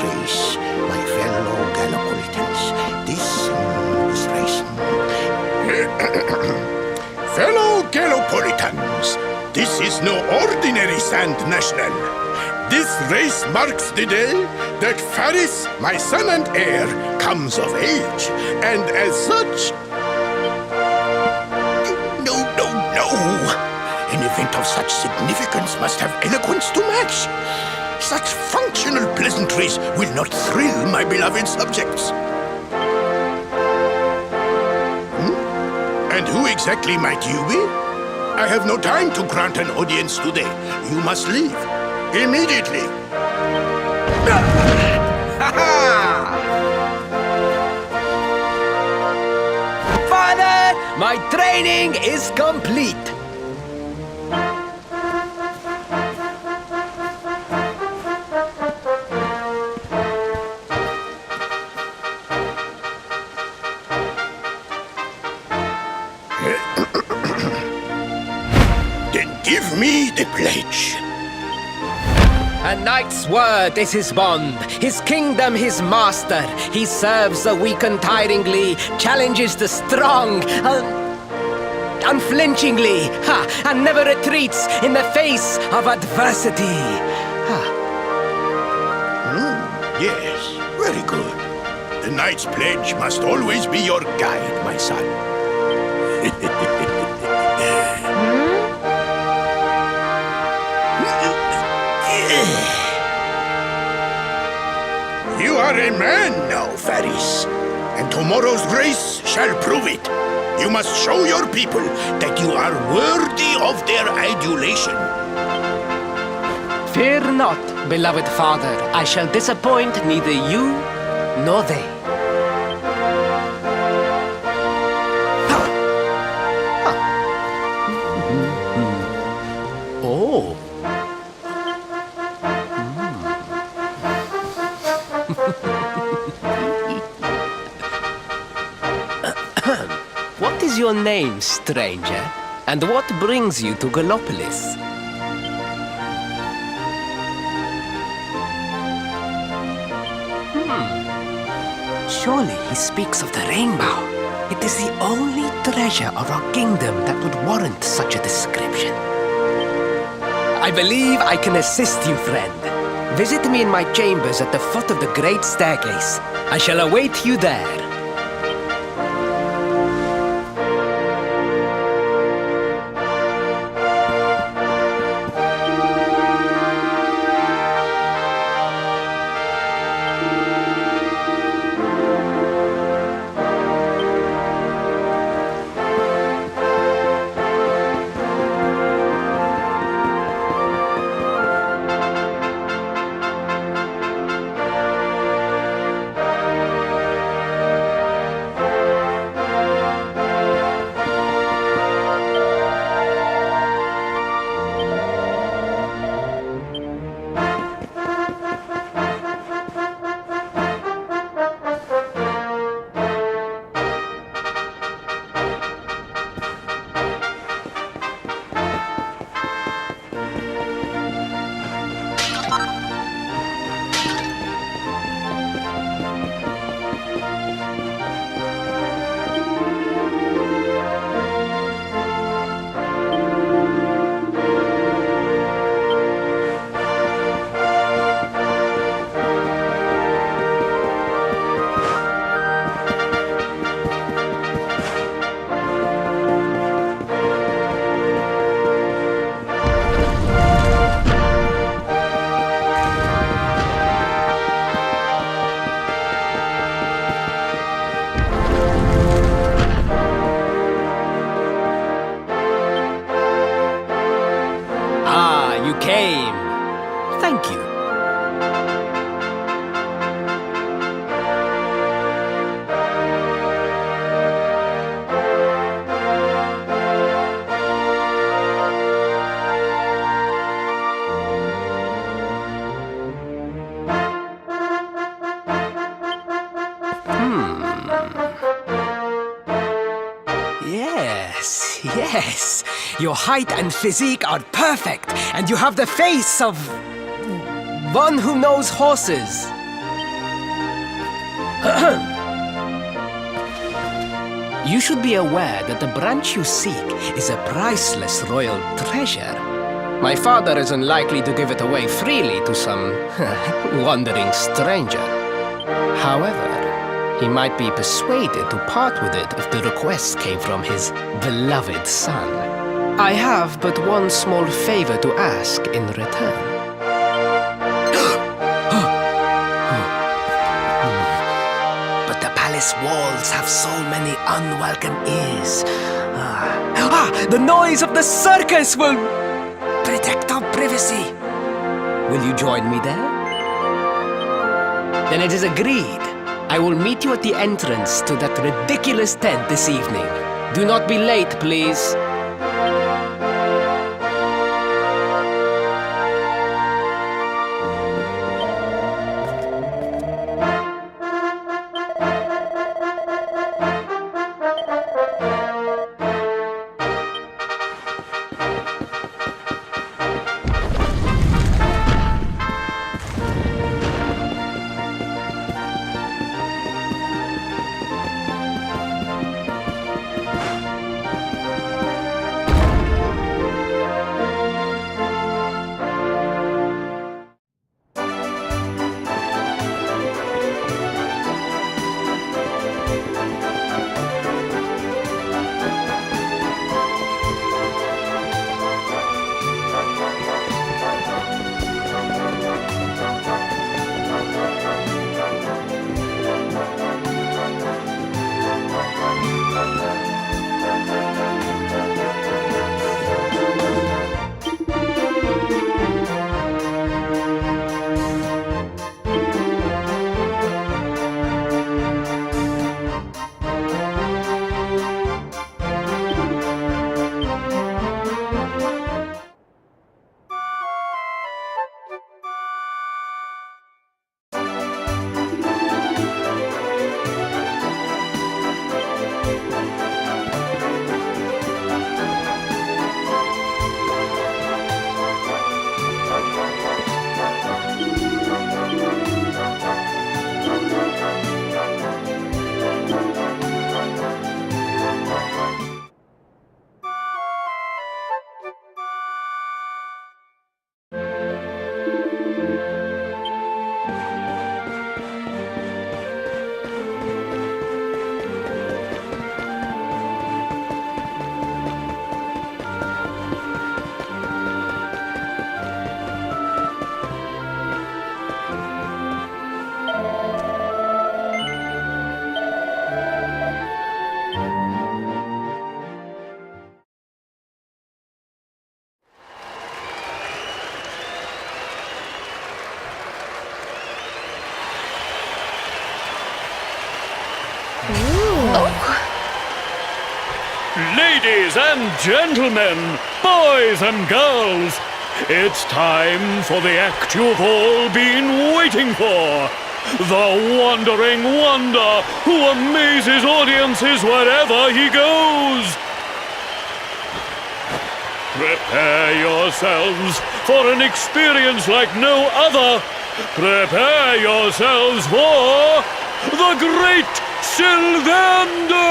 race, my fellow Gallipolitans. This race. Fellow Gallipolitans, this is no ordinary Sand National. This race marks the day that Faris, my son and heir, comes of age, and as such... No. An event of such significance must have eloquence to match. Such functional pleasantries will not thrill my beloved subjects. And who exactly might you be? I have no time to grant an audience today. You must leave. Immediately. Father, my training is complete. Then give me the pledge. A knight's word is his bond, his kingdom his master. He serves the weak untiringly, challenges the strong unflinchingly, and never retreats in the face of adversity. Yes, very good. The knight's pledge must always be your guide, my son. You are a man now, Faris, and tomorrow's race shall prove it. You must show your people that you are worthy of their adulation. Fear not, beloved father. I shall disappoint neither you nor they. Oh. What is your name, stranger? And what brings you to Gallopolis? Surely he speaks of the rainbow. It is the only treasure of our kingdom that would warrant such a description. I believe I can assist you, friend. Visit me in my chambers at the foot of the great staircase. I shall await you there. Came. Thank you. Yes. Your height and physique are perfect, and you have the face of one who knows horses. You should be aware that the branch you seek is a priceless royal treasure. My father isn't likely to give it away freely to some wandering stranger. However, he might be persuaded to part with it if the request came from his beloved son. I have but one small favor to ask in return. But the palace walls have so many unwelcome ears. The noise of the circus will protect our privacy. Will you join me there? Then it is agreed. I will meet you at the entrance to that ridiculous tent this evening. Do not be late, please. Ladies and gentlemen, boys and girls, it's time for the act you've all been waiting for. The Wandering Wonder who amazes audiences wherever he goes. Prepare yourselves for an experience like no other. Prepare yourselves for the Great Sylvando!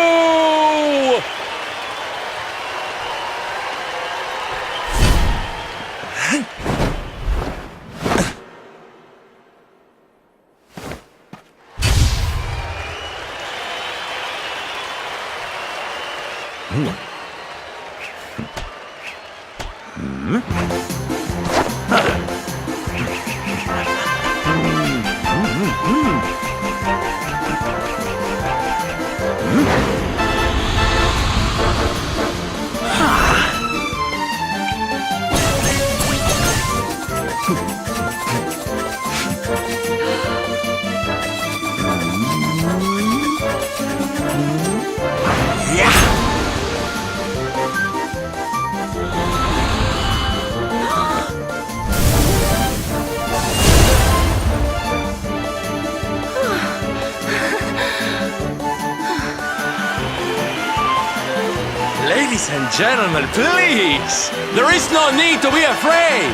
Ladies and gentlemen, please! There is no need to be afraid!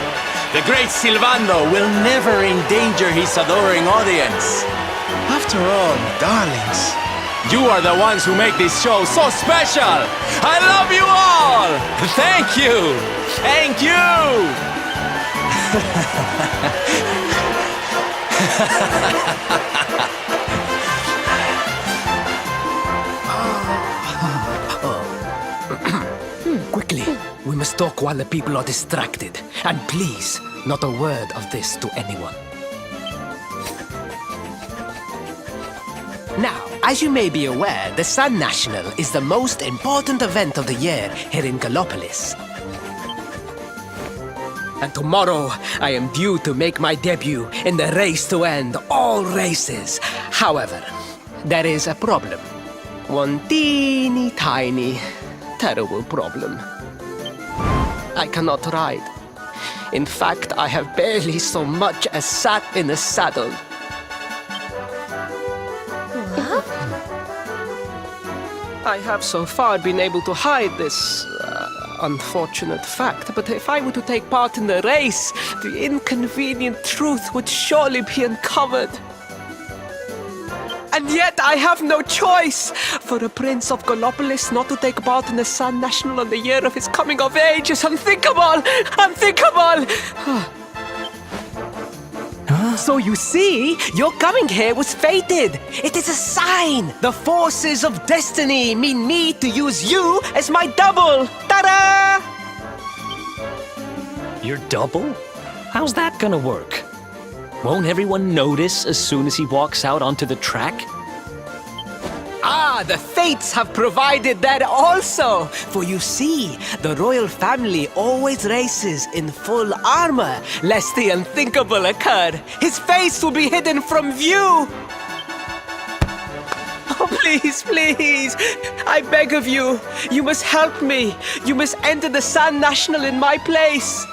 The great Sylvando will never endanger his adoring audience. After After all, darlings, you are the ones who make this show so special! I love you all! Thank you! Thank you! Quickly, we must talk while the people are distracted. And please, not a word of this to anyone. Now, as you may be aware, the Sun National is the most important event of the year here in Gallopolis. And tomorrow, I am due to make my debut in the race to end all races. However, there is a problem. One teeny tiny, terrible problem. I cannot ride. In fact, I have barely so much as sat in a saddle. I have so far been able to hide this unfortunate fact, but if I were to take part in the race, the inconvenient truth would surely be uncovered. And yet I have no choice! For a prince of Gallopolis not to take part in the Sun National on the year of his coming of age is unthinkable! Unthinkable! So you see, your coming here was fated. It is a sign. The forces of destiny mean me to use you as my double. Ta-da! Your double? How's that gonna work? Won't everyone notice as soon as he walks out onto the track? Ah, the fates have provided that also. For you see, the royal family always races in full armor, lest the unthinkable occur. His face will be hidden from view. Oh, please, please, I beg of you, you must help me. You must enter the Sun National in my place.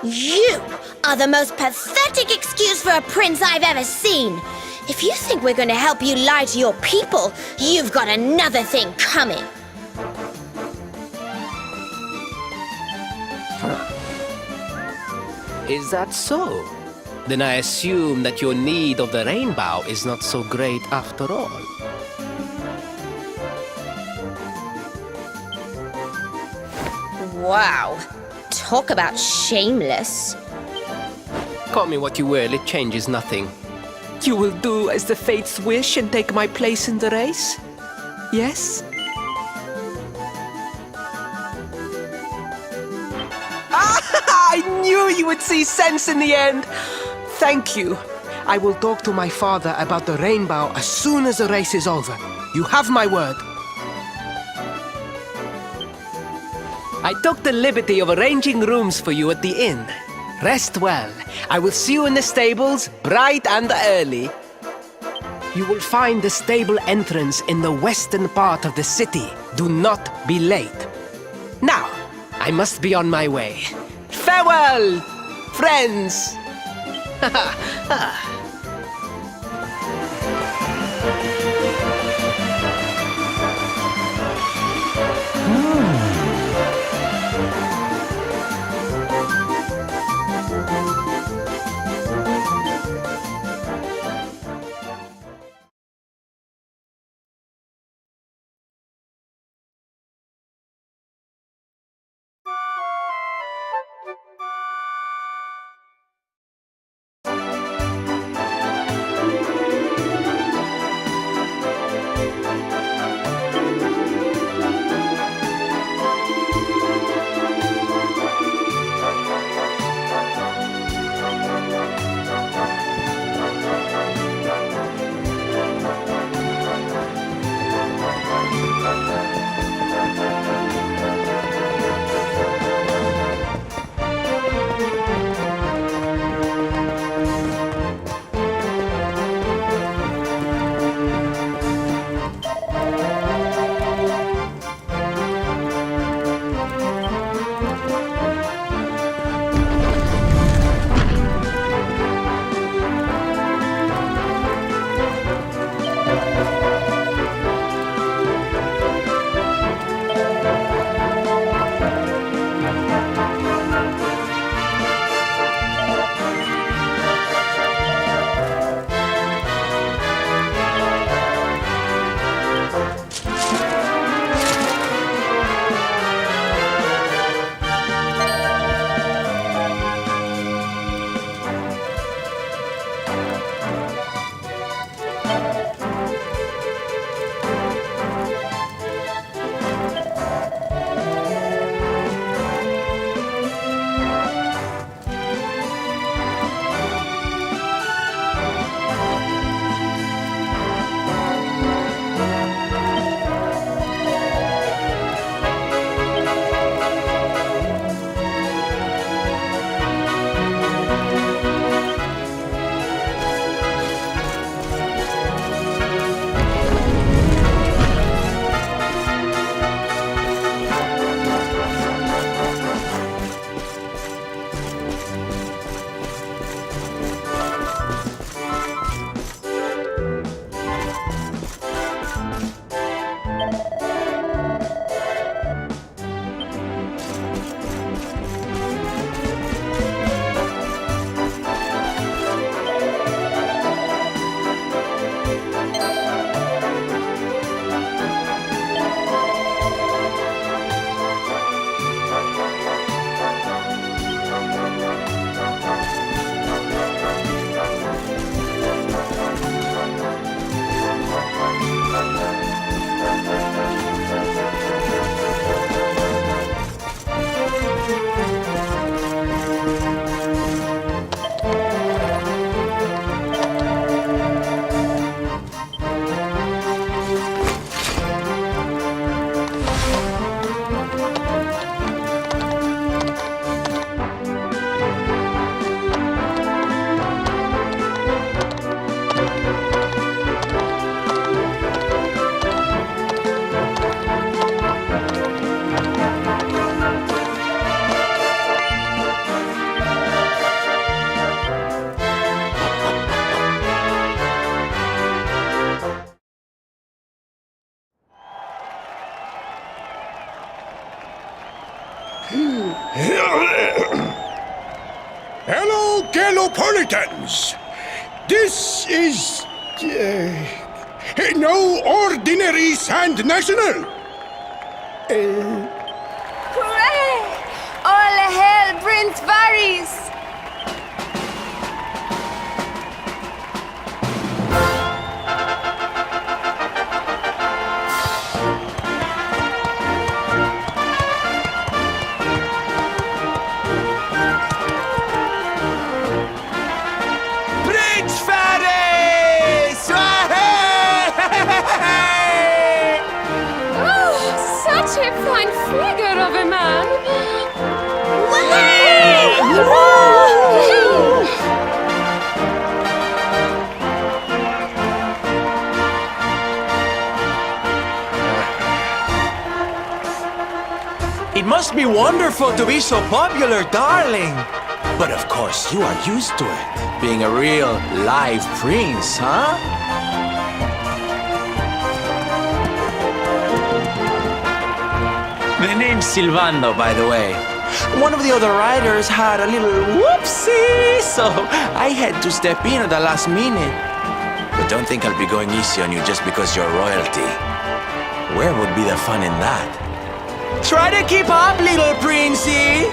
You are the most pathetic excuse for a prince I've ever seen. If you think we're going to help you lie to your people, you've got another thing coming. Is that so? Then I assume that your need of the rainbow is not so great after all. Wow. Talk about shameless. Call me what you will, it changes nothing. You will do as the fates wish and take my place in the race? Yes? I knew you would see sense in the end! Thank you. I will talk to my father about the rainbow as soon as the race is over. You have my word. I took the liberty of arranging rooms for you at the inn. Rest well. I will see you in the stables, bright and early. You will find the stable entrance in the western part of the city. Do not be late. Now, I must be on my way. Farewell, friends! Hello, Galopolitans. This is no ordinary Sand National. Hooray! All hail Prince Faris! Prince Faris! Oh, such a fine figure of a man! It must be wonderful to be so popular, darling. But of course, you are used to it. Being a real live prince, huh? The name's Silvando, by the way. One of the other riders had a little whoopsie, so I had to step in at the last minute. But don't think I'll be going easy on you just because you're royalty. Where would be the fun in that? Try to keep up, little princey!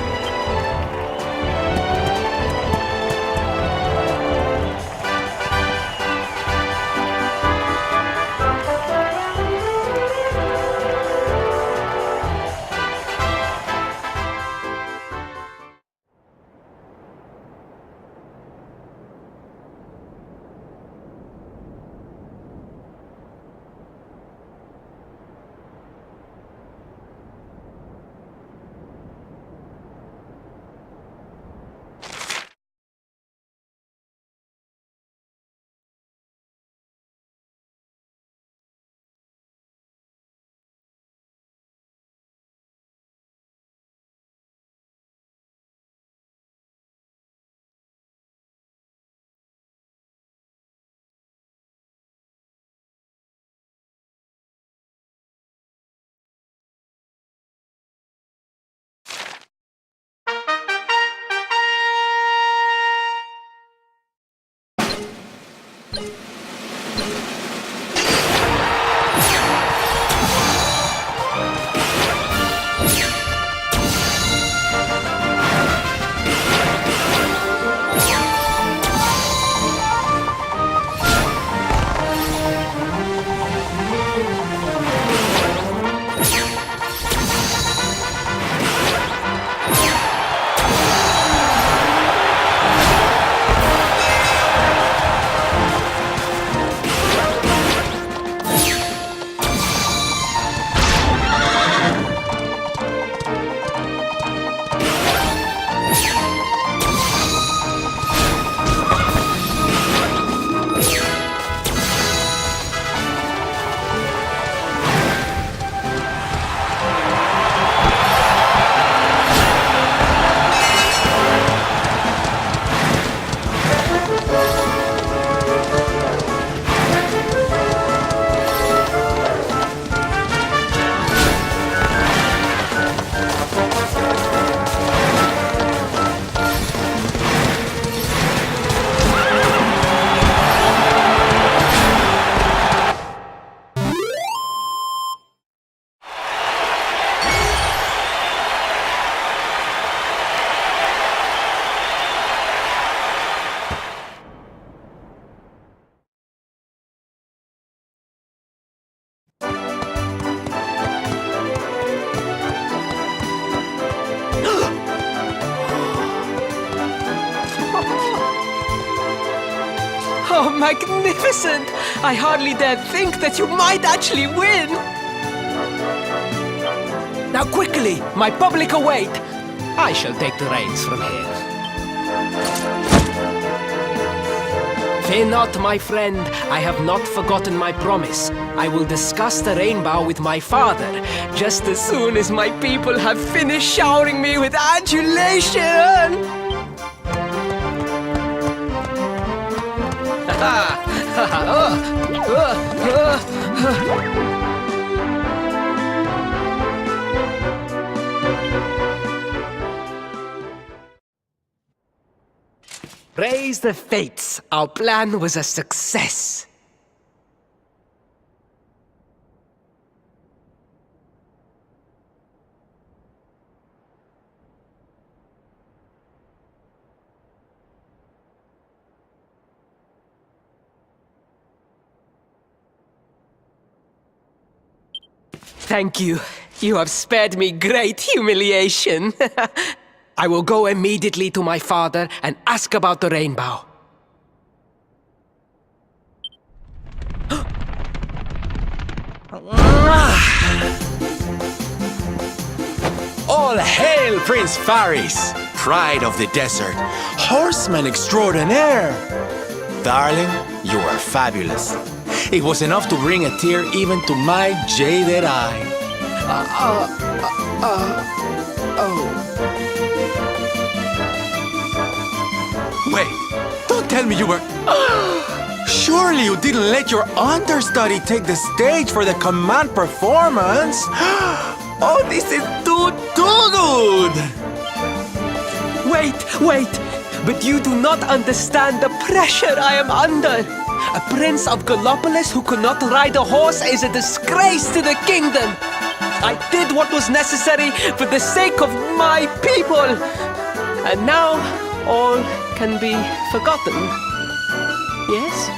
Oh, magnificent! I hardly dare think that you might actually win! Now quickly, my public await! I shall take the reins from here. Fear not, my friend. I have not forgotten my promise. I will discuss the rainbow with my father, just as soon as my people have finished showering me with adulation! Praise the fates, our plan was a success. Thank you. You have spared me great humiliation. I will go immediately to my father and ask about the rainbow. All hail Prince Faris, pride of the desert, horseman extraordinaire. Darling, you are fabulous. It was enough to bring a tear even to my jaded eye. Wait, don't tell me you were... Surely you didn't let your understudy take the stage for the command performance? Oh, this is too good! Wait! But you do not understand the pressure I am under. A prince of Gallopolis who could not ride a horse is a disgrace to the kingdom. I did what was necessary for the sake of my people. And now, all can be forgotten. Yes?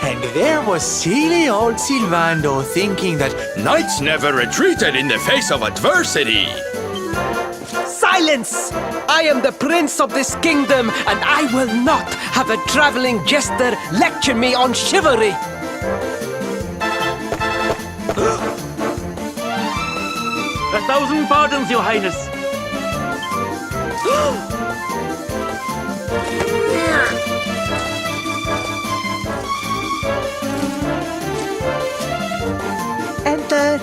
And there was silly old Silvando thinking that knights never retreated in the face of adversity. Silence! I am the prince of this kingdom, and I will not have a traveling jester lecture me on chivalry. A thousand pardons, Your Highness. Enter.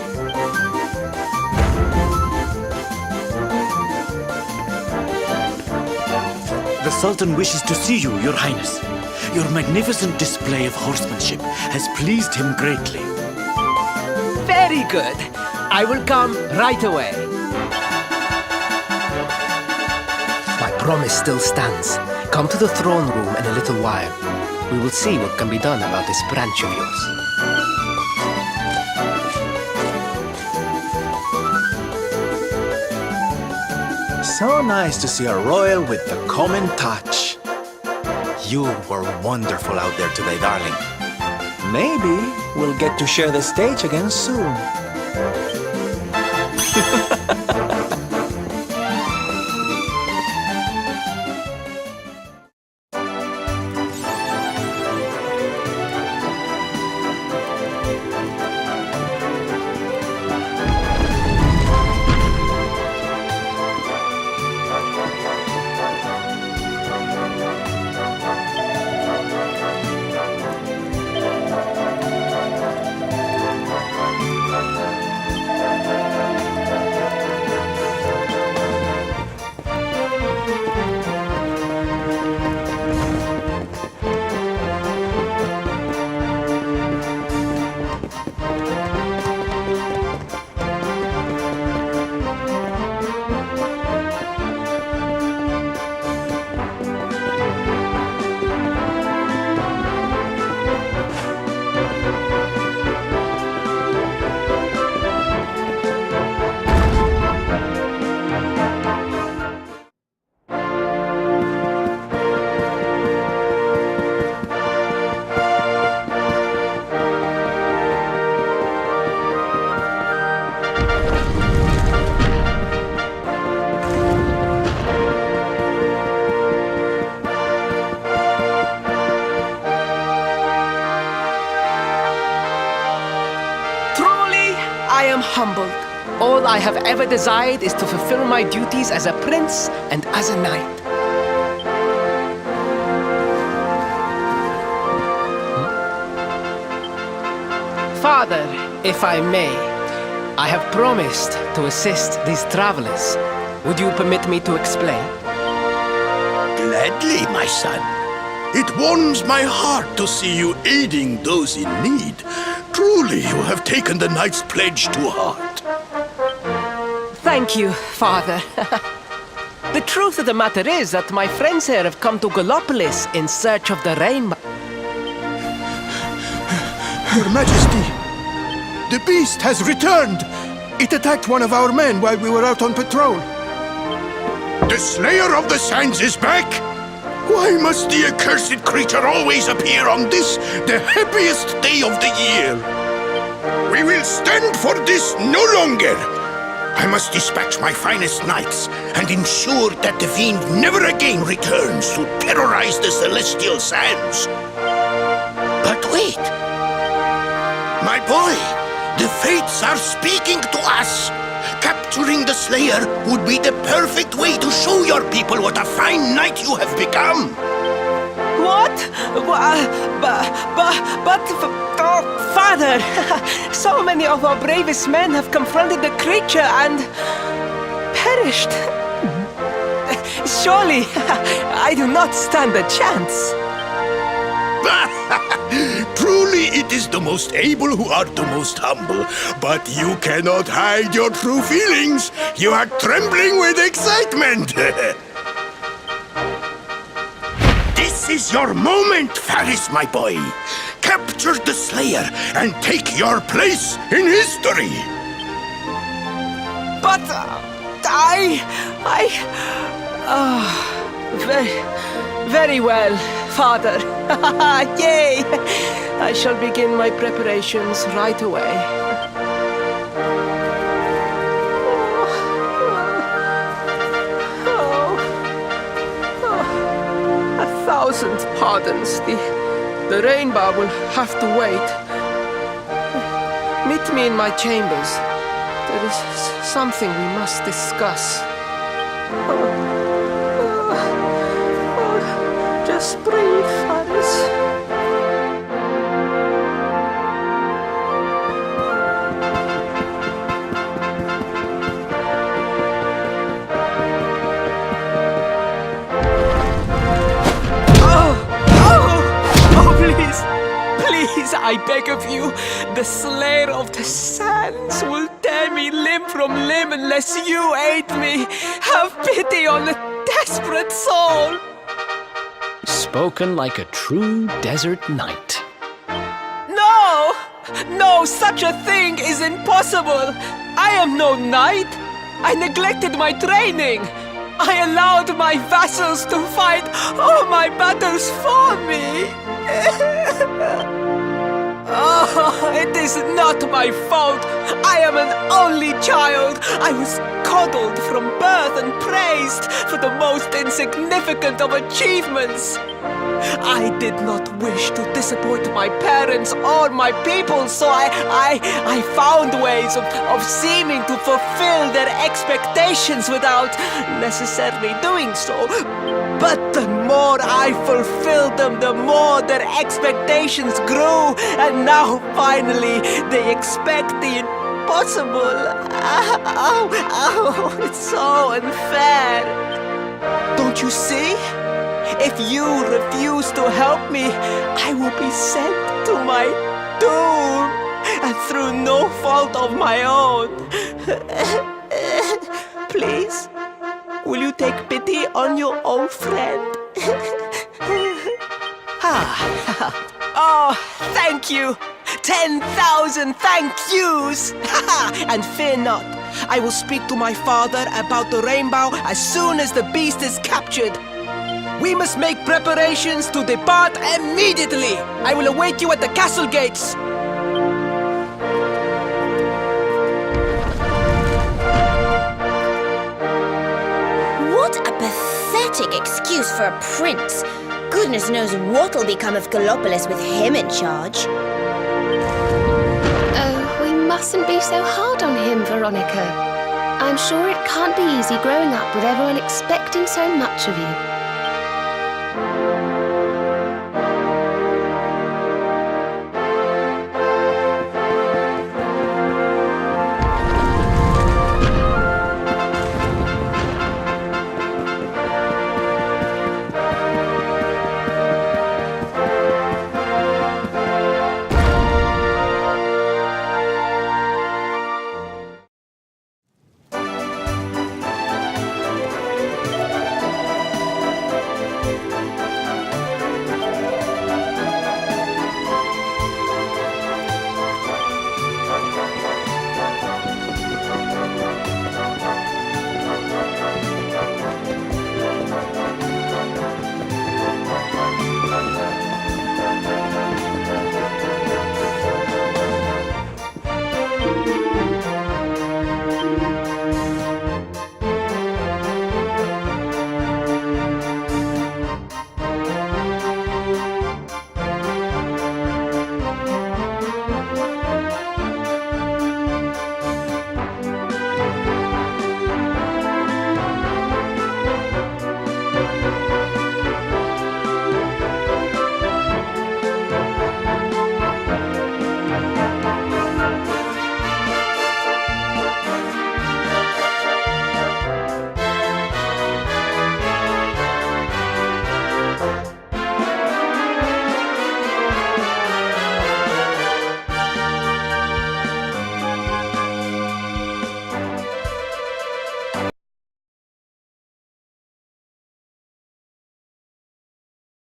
The Sultan wishes to see you, Your Highness. Your magnificent display of horsemanship has pleased him greatly. Very good. I will come right away. My promise still stands. Come to the throne room in a little while. We will see what can be done about this branch of yours. So nice to see a royal with the common touch. You were wonderful out there today, darling. Maybe we'll get to share the stage again soon. I am humbled. All I have ever desired is to fulfill my duties as a prince and as a knight. Father, if I may, I have promised to assist these travelers. Would you permit me to explain? Gladly, my son. It warms my heart to see you aiding those in need. Truly, you have taken the knight's pledge to heart. Thank you, Father. The truth of the matter is that my friends here have come to Gallopolis in search of the rainbow. Your Majesty, the beast has returned. It attacked one of our men while we were out on patrol. The Slayer of the Sands is back? Why must the accursed creature always appear on this, the happiest day of the year? We will stand for this no longer. I must dispatch my finest knights and ensure that the fiend never again returns to terrorize the celestial sands. But wait! My boy, the fates are speaking to us. Capturing the Slayer would be the perfect way to show your people what a fine knight you have become. What? Father, so many of our bravest men have confronted the creature and perished. Surely, I do not stand a chance. Truly, it is the most able who are the most humble. But you cannot hide your true feelings. You are trembling with excitement. This is your moment, Faris, my boy. Capture the Slayer and take your place in history. But very well, Father. Yay! I shall begin my preparations right away. A thousand pardons. The rainbow will have to wait. Meet me in my chambers. There is something we must discuss. Just breathe, Faris. Please, I beg of you, the Slayer of the Sands will tear me limb from limb unless you aid me. Have pity on a desperate soul. Spoken like a true desert knight. No, such a thing is impossible. I am no knight. I neglected my training. I allowed my vassals to fight all my battles for me. Oh, it is not my fault. I am an only child. I was coddled from birth and praised for the most insignificant of achievements. I did not wish to disappoint my parents or my people, so I found ways of seeming to fulfill their expectations without necessarily doing so. But the more I fulfilled them, the more their expectations grew, and now finally they expect the impossible. Oh, it's so unfair. Don't you see? If you refuse to help me, I will be sent to my doom, and through no fault of my own. Please, will you take pity on your old friend? Oh, thank you! 10,000 thank yous! And fear not, I will speak to my father about the rainbow as soon as the beast is captured. We must make preparations to depart immediately. I will await you at the castle gates. What a pathetic excuse for a prince. Goodness knows what'll become of Gallopolis with him in charge. Oh, we mustn't be so hard on him, Veronica. I'm sure it can't be easy growing up with everyone expecting so much of you.